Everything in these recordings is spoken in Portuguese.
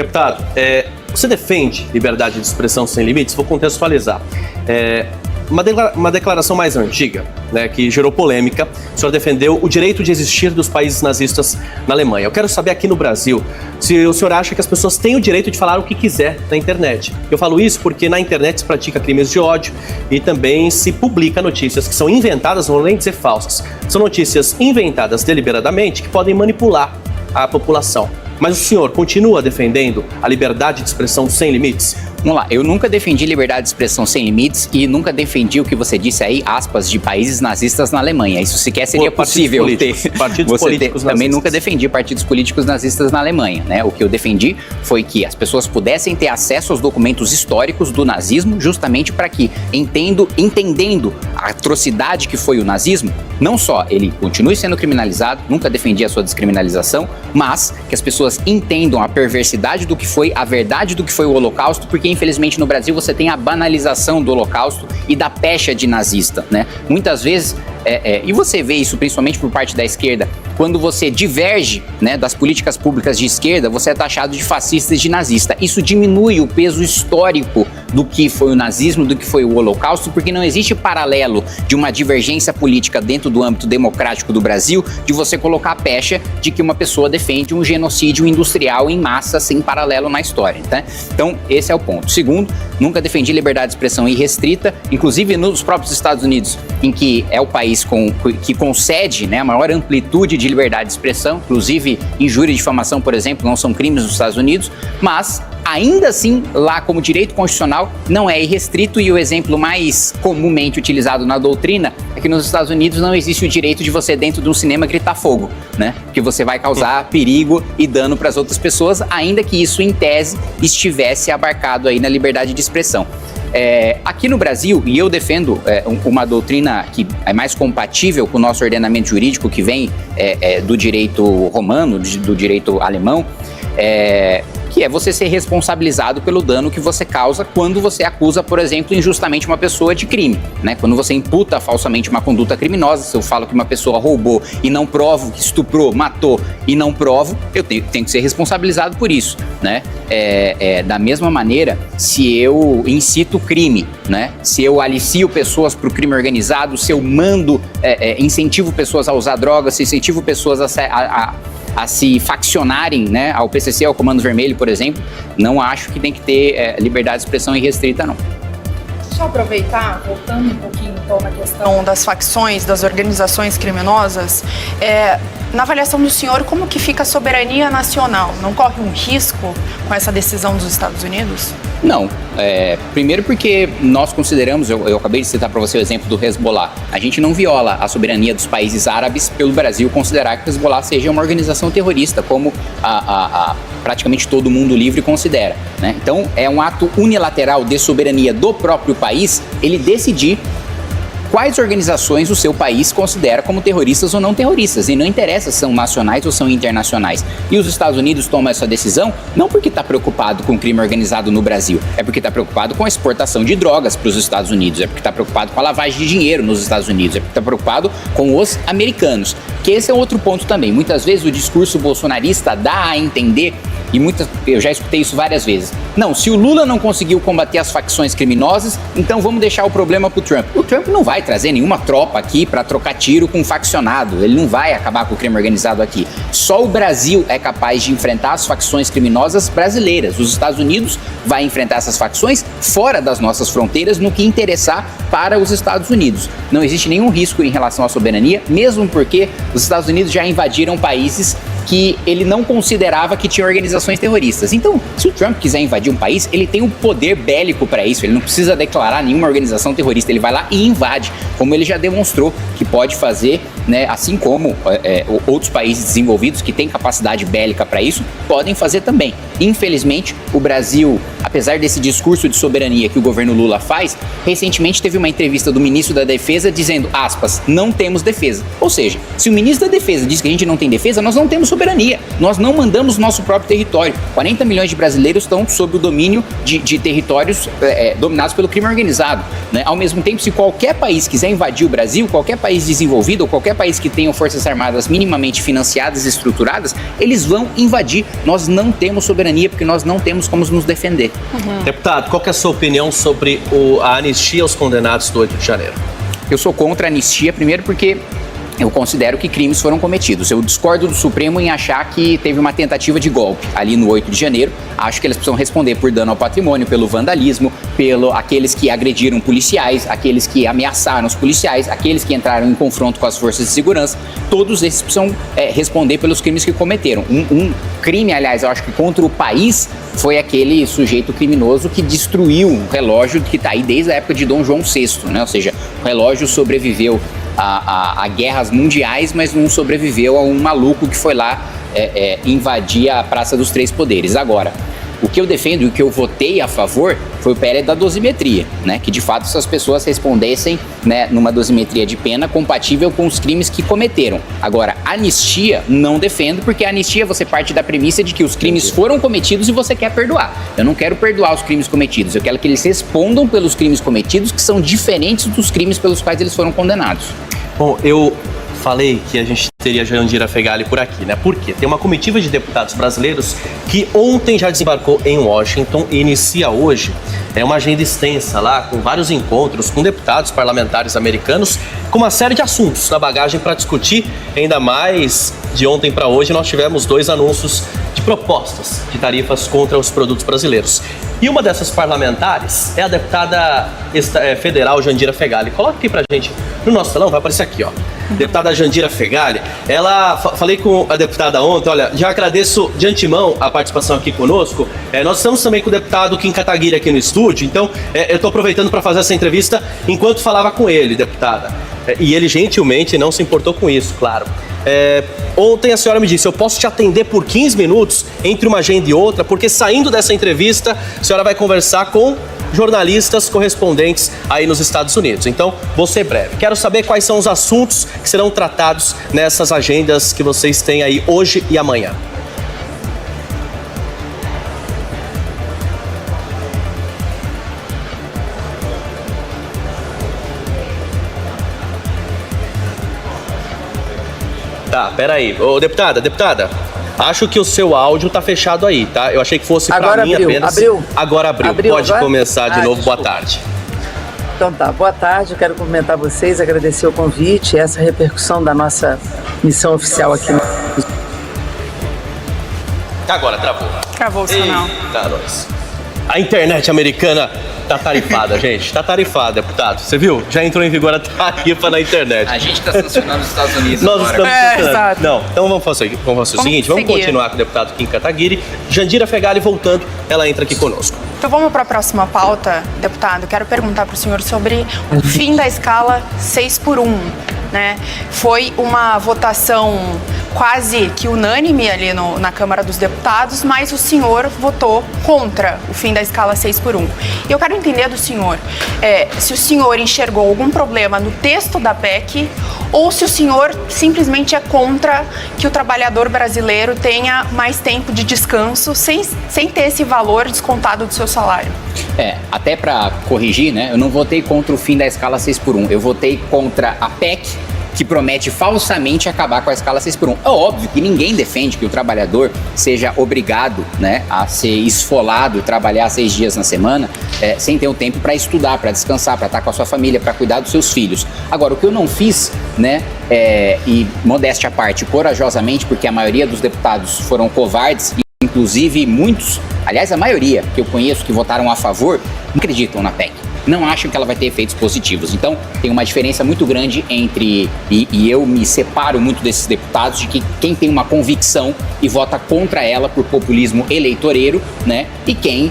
Deputado, você defende liberdade de expressão sem limites? Vou contextualizar. Uma declaração mais antiga, né, que gerou polêmica, o senhor defendeu o direito de existir dos países nazistas na Alemanha. Eu quero saber aqui no Brasil se o senhor acha que as pessoas têm o direito de falar o que quiser na internet. Eu falo isso porque na internet se pratica crimes de ódio e também se publica notícias que são inventadas, não vou nem dizer falsas. São notícias inventadas deliberadamente que podem manipular a população. Mas o senhor continua defendendo a liberdade de expressão sem limites? Vamos lá, eu nunca defendi liberdade de expressão sem limites e nunca defendi o que você disse aí, aspas, de países nazistas na Alemanha. Isso sequer seria possível ter. Partidos políticos também nazistas. nunca defendi partidos políticos nazistas na Alemanha, né? O que eu defendi foi que as pessoas pudessem ter acesso aos documentos históricos do nazismo, justamente para que, entendendo a atrocidade que foi o nazismo, não só ele continue sendo criminalizado, nunca defendi a sua descriminalização, mas que as pessoas entendam a perversidade do que foi, a verdade do que foi o Holocausto, porque infelizmente no Brasil você tem a banalização do Holocausto e da pecha de nazista, né? Muitas vezes, e você vê isso principalmente por parte da esquerda, quando você diverge, né, das políticas públicas de esquerda, você é taxado de fascista e de nazista. Isso diminui o peso histórico do que foi o nazismo, do que foi o Holocausto, porque não existe paralelo de uma divergência política dentro do âmbito democrático do Brasil de você colocar a pecha de que uma pessoa defende um genocídio industrial em massa sem paralelo na história, tá? Então, esse é o ponto. Segundo, nunca defendi liberdade de expressão irrestrita, inclusive nos próprios Estados Unidos, em que é o país que concede, né, a maior amplitude de liberdade de expressão, inclusive injúria e difamação, por exemplo, não são crimes nos Estados Unidos, mas ainda assim, lá como direito constitucional, não é irrestrito, e o exemplo mais comumente utilizado na doutrina é que nos Estados Unidos não existe o direito de você dentro de um cinema gritar fogo, né? Porque você vai causar perigo e dano para as outras pessoas, ainda que isso em tese estivesse abarcado aí na liberdade de expressão. Aqui no Brasil, e eu defendo uma doutrina que é mais compatível com o nosso ordenamento jurídico, que vem do direito romano, do direito alemão, que é você ser responsabilizado pelo dano que você causa quando você acusa, por exemplo, injustamente uma pessoa de crime, né? Quando você imputa falsamente uma conduta criminosa, se eu falo que uma pessoa roubou e não provo, que estuprou, matou e não provo, eu tenho que ser responsabilizado por isso, né? Da mesma maneira, se eu incito crime, né? Se eu alicio pessoas para o crime organizado, se eu mando, incentivo pessoas a usar drogas, se incentivo pessoas a se faccionarem, né, ao PCC, ao Comando Vermelho, por exemplo, não acho que tem que ter liberdade de expressão irrestrita, não. Deixa eu aproveitar, voltando um pouquinho então na questão das facções, das organizações criminosas, na avaliação do senhor, como que fica a soberania nacional? Não corre um risco com essa decisão dos Estados Unidos? Não. Primeiro porque nós consideramos, eu acabei de citar para você o exemplo do Hezbollah, a gente não viola a soberania dos países árabes pelo Brasil considerar que o Hezbollah seja uma organização terrorista, como praticamente todo mundo livre considera, né? Então, é um ato unilateral de soberania do próprio país ele decidir quais organizações o seu país considera como terroristas ou não terroristas, e não interessa se são nacionais ou são internacionais. E os Estados Unidos tomam essa decisão não porque está preocupado com o crime organizado no Brasil, é porque está preocupado com a exportação de drogas para os Estados Unidos, é porque está preocupado com a lavagem de dinheiro nos Estados Unidos, é porque está preocupado com os americanos. Que esse é outro ponto também. Muitas vezes o discurso bolsonarista dá a entender, e eu já escutei isso várias vezes, não, se o Lula não conseguiu combater as facções criminosas, então vamos deixar o problema para o Trump. O Trump não vai trazer nenhuma tropa aqui para trocar tiro com um faccionado, ele não vai acabar com o crime organizado aqui. Só o Brasil é capaz de enfrentar as facções criminosas brasileiras. Os Estados Unidos vai enfrentar essas facções fora das nossas fronteiras no que interessar para os Estados Unidos. Não existe nenhum risco em relação à soberania, mesmo porque os Estados Unidos já invadiram países que ele não considerava que tinha organizações terroristas. Então, se o Trump quiser invadir um país, ele tem o poder bélico para isso, ele não precisa declarar nenhuma organização terrorista, ele vai lá e invade, como ele já demonstrou que pode fazer, né, assim como outros países desenvolvidos que têm capacidade bélica para isso, podem fazer também. Infelizmente, o Brasil, apesar desse discurso de soberania que o governo Lula faz, recentemente teve uma entrevista do ministro da Defesa dizendo, aspas, não temos defesa. Ou seja, se o ministro da Defesa diz que a gente não tem defesa, nós não temos soberania. Nós não mandamos nosso próprio território. 40 milhões de brasileiros estão sob o domínio de territórios dominados pelo crime organizado, né? Ao mesmo tempo, se qualquer país quiser invadir o Brasil, qualquer país desenvolvido ou qualquer qualquer país que tenha forças armadas minimamente financiadas e estruturadas, eles vão invadir. Nós não temos soberania porque nós não temos como nos defender. Deputado, qual que é a sua opinião sobre a anistia aos condenados do 8 de janeiro? Eu sou contra a anistia, primeiro porque eu considero que crimes foram cometidos. Eu discordo do Supremo em achar que teve uma tentativa de golpe ali no 8 de janeiro. Acho que eles precisam responder por dano ao patrimônio, pelo vandalismo, pelo aqueles que agrediram policiais, aqueles que ameaçaram os policiais, aqueles que entraram em confronto com as forças de segurança. Todos esses precisam responder pelos crimes que cometeram. Um crime, aliás, eu acho que contra o país foi aquele sujeito criminoso que destruiu um relógio que está aí desde a época de Dom João VI, né? Ou seja, o relógio sobreviveu a guerras mundiais, mas não sobreviveu a um maluco que foi lá invadir a Praça dos Três Poderes. Agora, o que eu defendo e o que eu votei a favor foi o PL da dosimetria, né? Que de fato essas pessoas respondessem, né, numa dosimetria de pena compatível com os crimes que cometeram. Agora, anistia não defendo, porque a anistia você parte da premissa de que os crimes foram cometidos e você quer perdoar. Eu não quero perdoar os crimes cometidos, eu quero que eles respondam pelos crimes cometidos, que são diferentes dos crimes pelos quais eles foram condenados. Bom, eu falei que a gente teria Jandira Fegali por aqui, né? Por quê? Tem uma comitiva de deputados brasileiros que ontem já desembarcou em Washington e inicia hoje uma agenda extensa lá, com vários encontros com deputados parlamentares americanos, com uma série de assuntos na bagagem para discutir. Ainda mais, de ontem para hoje, nós tivemos 2 anúncios de propostas de tarifas contra os produtos brasileiros. E uma dessas parlamentares é a deputada federal Jandira Fegali. Coloca aqui pra gente no nosso telão, vai aparecer aqui, ó. Deputada Jandira Fegali. Falei com a deputada ontem, olha, já agradeço de antemão a participação aqui conosco. Nós estamos também com o deputado Kim Kataguiri aqui no estúdio, então eu estou aproveitando para fazer essa entrevista enquanto falava com ele, deputada. E ele gentilmente não se importou com isso, claro. Ontem a senhora me disse, eu posso te atender por 15 minutos entre uma agenda e outra, porque saindo dessa entrevista, a senhora vai conversar com jornalistas correspondentes aí nos Estados Unidos. Então, vou ser breve. Quero saber quais são os assuntos que serão tratados nessas agendas que vocês têm aí hoje e amanhã. Tá, peraí. Ô, deputada, acho que o seu áudio tá fechado aí, tá? Eu achei que fosse para mim apenas. Agora abriu. Pode começar de novo. Desculpa. Boa tarde. Então tá, boa tarde. Eu quero cumprimentar vocês, agradecer o convite, essa repercussão da nossa missão oficial aqui. Agora, travou. Travou o sinal. Eita, nós. A internet americana tá tarifada, gente. Tá tarifada, deputado. Você viu? Já entrou em vigor a tarifa na internet. A gente tá sancionando os Estados Unidos Nós agora. estamos sancionando. Exato. Não, então vamos fazer o seguinte, vamos continuar com o deputado Kim Kataguiri. Jandira Fegali voltando, ela entra aqui conosco. Então vamos para a próxima pauta, deputado. Quero perguntar para o senhor sobre o fim da escala 6x1. Né? Foi uma votação quase que unânime ali na Câmara dos Deputados, mas o senhor votou contra o fim da escala 6x1. E eu quero entender do senhor se o senhor enxergou algum problema no texto da PEC ou se o senhor simplesmente é contra que o trabalhador brasileiro tenha mais tempo de descanso sem ter esse valor descontado do seu salário. Até para corrigir, né? Eu não votei contra o fim da escala 6x1. Eu votei contra a PEC, que promete falsamente acabar com a escala 6x1. É óbvio que ninguém defende que o trabalhador seja obrigado, né, a ser esfolado, trabalhar 6 dias na semana, sem ter um tempo para estudar, para descansar, para estar com a sua família, para cuidar dos seus filhos. Agora, o que eu não fiz, né, e modéstia à parte, corajosamente, porque a maioria dos deputados foram covardes, inclusive muitos, aliás, a maioria que eu conheço que votaram a favor, não acreditam na PEC. Não acham que ela vai ter efeitos positivos. Então, tem uma diferença muito grande entre, e eu me separo muito desses deputados, de que quem tem uma convicção e vota contra ela por populismo eleitoreiro, né? E quem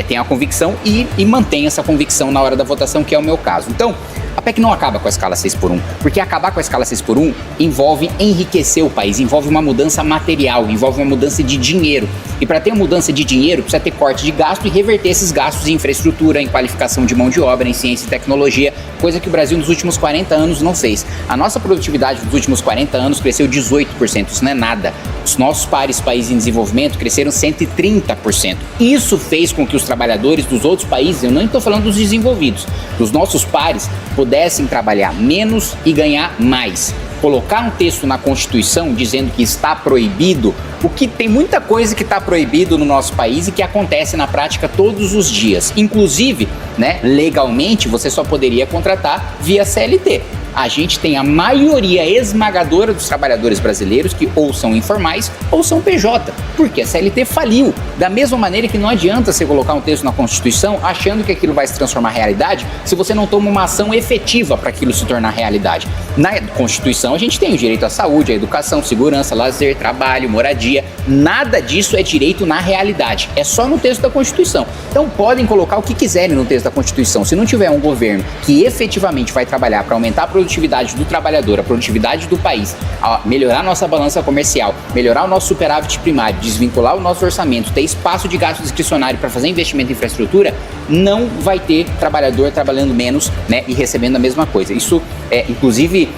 tem a convicção e mantém essa convicção na hora da votação, que é o meu caso. Então, a PEC não acaba com a escala 6x1, porque acabar com a escala 6x1 envolve enriquecer o país, envolve uma mudança material, envolve uma mudança de dinheiro. E para ter uma mudança de dinheiro, precisa ter corte de gasto e reverter esses gastos em infraestrutura, em qualificação de mão de obra, em ciência e tecnologia, coisa que o Brasil nos últimos 40 anos não fez. A nossa produtividade nos últimos 40 anos cresceu 18%, isso não é nada. Os nossos pares, países em desenvolvimento, cresceram 130%. Isso fez com que os trabalhadores dos outros países, eu não estou falando dos desenvolvidos, dos nossos pares, pudessem trabalhar menos e ganhar mais. colocar um texto na Constituição dizendo que está proibido, o que tem muita coisa que está proibido no nosso país e que acontece na prática todos os dias. Inclusive, né, legalmente, você só poderia contratar via CLT. A gente tem a maioria esmagadora dos trabalhadores brasileiros que ou são informais ou são PJ, porque a CLT faliu. Da mesma maneira que não adianta você colocar um texto na Constituição achando que aquilo vai se transformar em realidade se você não toma uma ação efetiva para aquilo se tornar realidade. Na Constituição a gente tem o direito à saúde, à educação, segurança, lazer, trabalho, moradia. Nada disso é direito na realidade. É só no texto da Constituição. Então podem colocar o que quiserem no texto da Constituição. Se não tiver um governo que efetivamente vai trabalhar para aumentar a produtividade do trabalhador, a produtividade do país, a melhorar a nossa balança comercial, melhorar o nosso superávit primário, desvincular o nosso orçamento, ter espaço de gasto discricionário para fazer investimento em infraestrutura, não vai ter trabalhador trabalhando menos, né, e recebendo a mesma coisa. Isso, inclusive,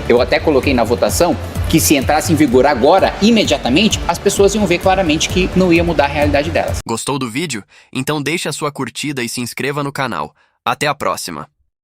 eu até coloquei na votação que se entrasse em vigor agora, imediatamente, as pessoas iam ver claramente que não ia mudar a realidade delas. Gostou do vídeo? Então deixe a sua curtida e se inscreva no canal. Até a próxima!